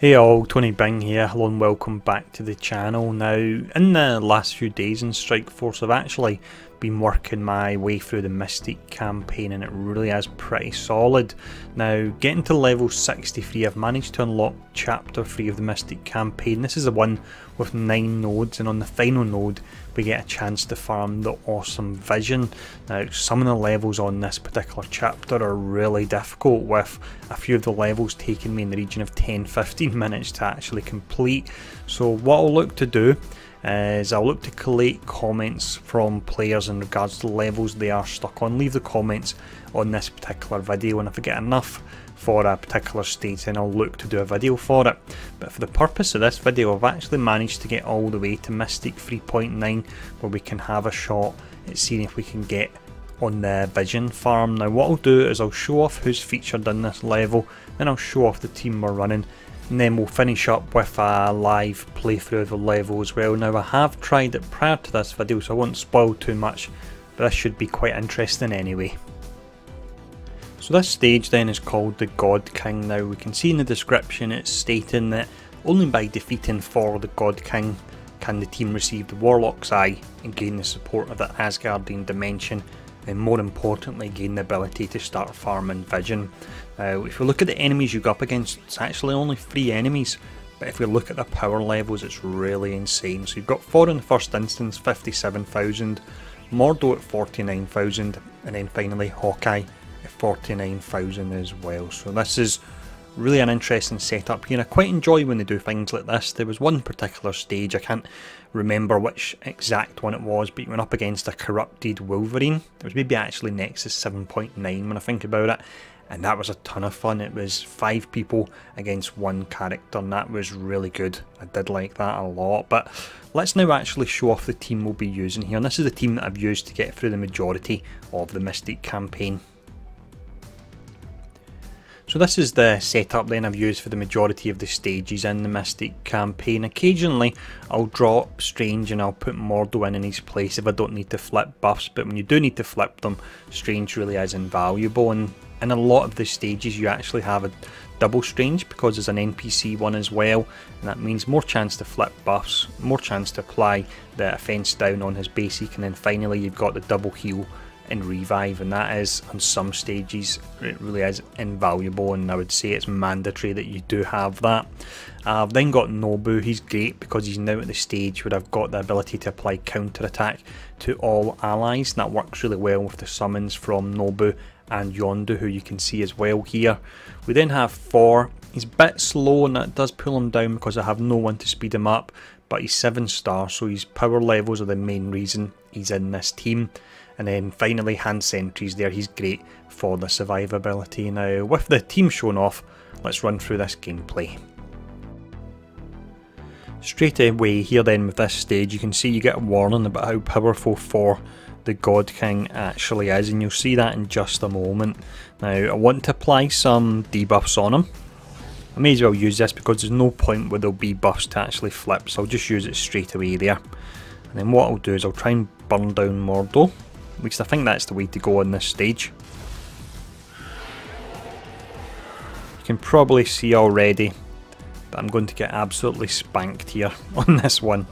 Hey all, Tony Bing here, hello and welcome back to the channel. Now, in the last few days in Strike Force I've actually been working my way through the Mystic campaign and it really is pretty solid. Now, getting to level 63 I've managed to unlock chapter 3 of the Mystic campaign. This is the one with 9 nodes, and on the final node we get a chance to farm the awesome vision. Now, some of the levels on this particular chapter are really difficult, with a few of the levels taking me in the region of 10-15 minutes to actually complete. So what I'll look to do is I'll look to collate comments from players in regards to the levels they are stuck on. Leave the comments on this particular video, and if I get enough for a particular stage then I'll look to do a video for it. But for the purpose of this video I've actually managed to get all the way to Mystic 3.9, where we can have a shot at seeing if we can get on the vision farm. Now what I'll do is I'll show off who's featured in this level, then I'll show off the team we're running, and then we'll finish up with a live playthrough of the level as well. Now I have tried it prior to this video so I won't spoil too much, but this should be quite interesting anyway. So this stage then is called the God King. Now we can see in the description it's stating that only by defeating for the God King can the team receive the Warlock's Eye and gain the support of the Asgardian dimension, and more importantly gain the ability to start farming vision. Now if we look at the enemies you go up against, it's actually only 3 enemies, but if we look at the power levels it's really insane. So you've got Thor in the first instance, 57,000, Mordo at 49,000, and then finally Hawkeye at 49,000 as well. So this is really an interesting setup here. I quite enjoy when they do things like this. There was one particular stage, I can't remember which exact one it was, but you went up against a corrupted Wolverine. It was maybe actually Nexus 7.9 when I think about it, and that was a ton of fun. It was 5 people against 1 character and that was really good. I did like that a lot. But let's now actually show off the team we'll be using here, and this is the team that I've used to get through the majority of the Mystic campaign. So this is the setup then I've used for the majority of the stages in the Mystic campaign. Occasionally I'll drop Strange and I'll put Mordo in his place if I don't need to flip buffs, but when you do need to flip them, Strange really is invaluable, and in a lot of the stages you actually have a double Strange because there's an NPC one as well, and that means more chance to flip buffs, more chance to apply the offense down on his basic, and then finally you've got the double heal and revive, and that is on some stages it really is invaluable, and I would say it's mandatory that you do have that. I've then got Nobu. He's great because he's now at the stage where I've got the ability to apply counter attack to all allies, and that works really well with the summons from Nobu and Yondu, who you can see as well here. We then have Thor. He's a bit slow and that does pull him down because I have no one to speed him up, but he's 7 star, so his power levels are the main reason he's in this team. And then finally Hand Sentry's there, he's great for the survivability. Now with the team shown off, let's run through this gameplay. Straight away here then with this stage you can see you get a warning about how powerful Thor the God King actually is, and you'll see that in just a moment. Now I want to apply some debuffs on him. I may as well use this because there's no point where there'll be buffs to actually flip, so I'll just use it straight away there. And then what I'll do is I'll try and burn down Mordo. At least I think that's the way to go on this stage. You can probably see already that I'm going to get absolutely spanked here on this one.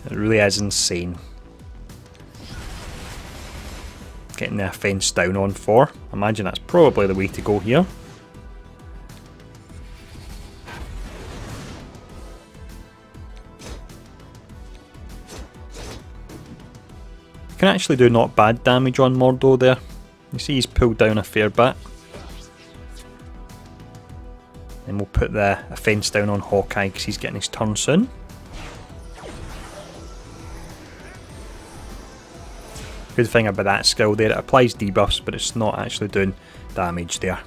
It really is insane. Getting the offense down on Thor. I imagine that's probably the way to go here. Can actually do not bad damage on Mordo there. You see he's pulled down a fair bit. Then we'll put the offense down on Hawkeye because he's getting his turn soon. Good thing about that skill there, it applies debuffs but it's not actually doing damage there.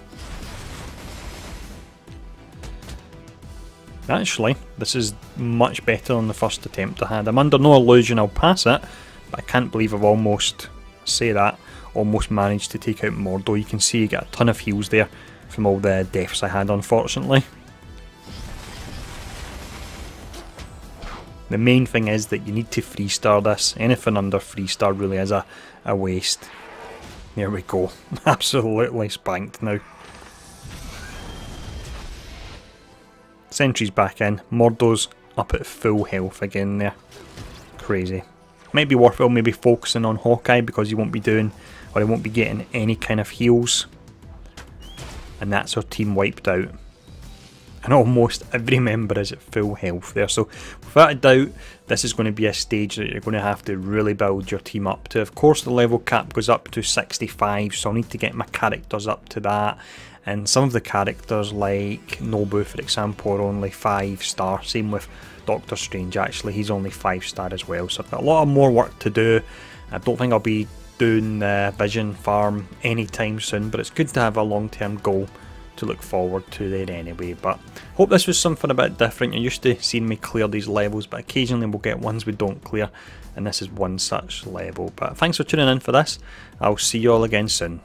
Actually, this is much better than the first attempt I had. I'm under no illusion I'll pass it, but I can't believe I've almost managed to take out Mordo. You can see you get a ton of heals there from all the deaths I had, unfortunately. The main thing is that you need to 3-star this. Anything under 3-star really is a waste. There we go. Absolutely spanked now. Sentry's back in. Murdo's up at full health again there. Crazy. Might be worthwhile maybe focusing on Hawkeye because he won't be doing, or he won't be getting any kind of heals. And that's our team wiped out. And almost every member is at full health there. So without a doubt, this is going to be a stage that you're going to have to really build your team up to. Of course, the level cap goes up to 65, so I'll need to get my characters up to that. And some of the characters, like Nobu for example, are only 5 star. Same with Doctor Strange, actually, he's only 5 star as well. So I've got a lot of more work to do. I don't think I'll be doing the Vision farm anytime soon, but it's good to have a long-term goal to look forward to there anyway. But hope this was something a bit different. You're used to seeing me clear these levels, but occasionally we'll get ones we don't clear, and this is one such level. But thanks for tuning in for this. I'll see you all again soon.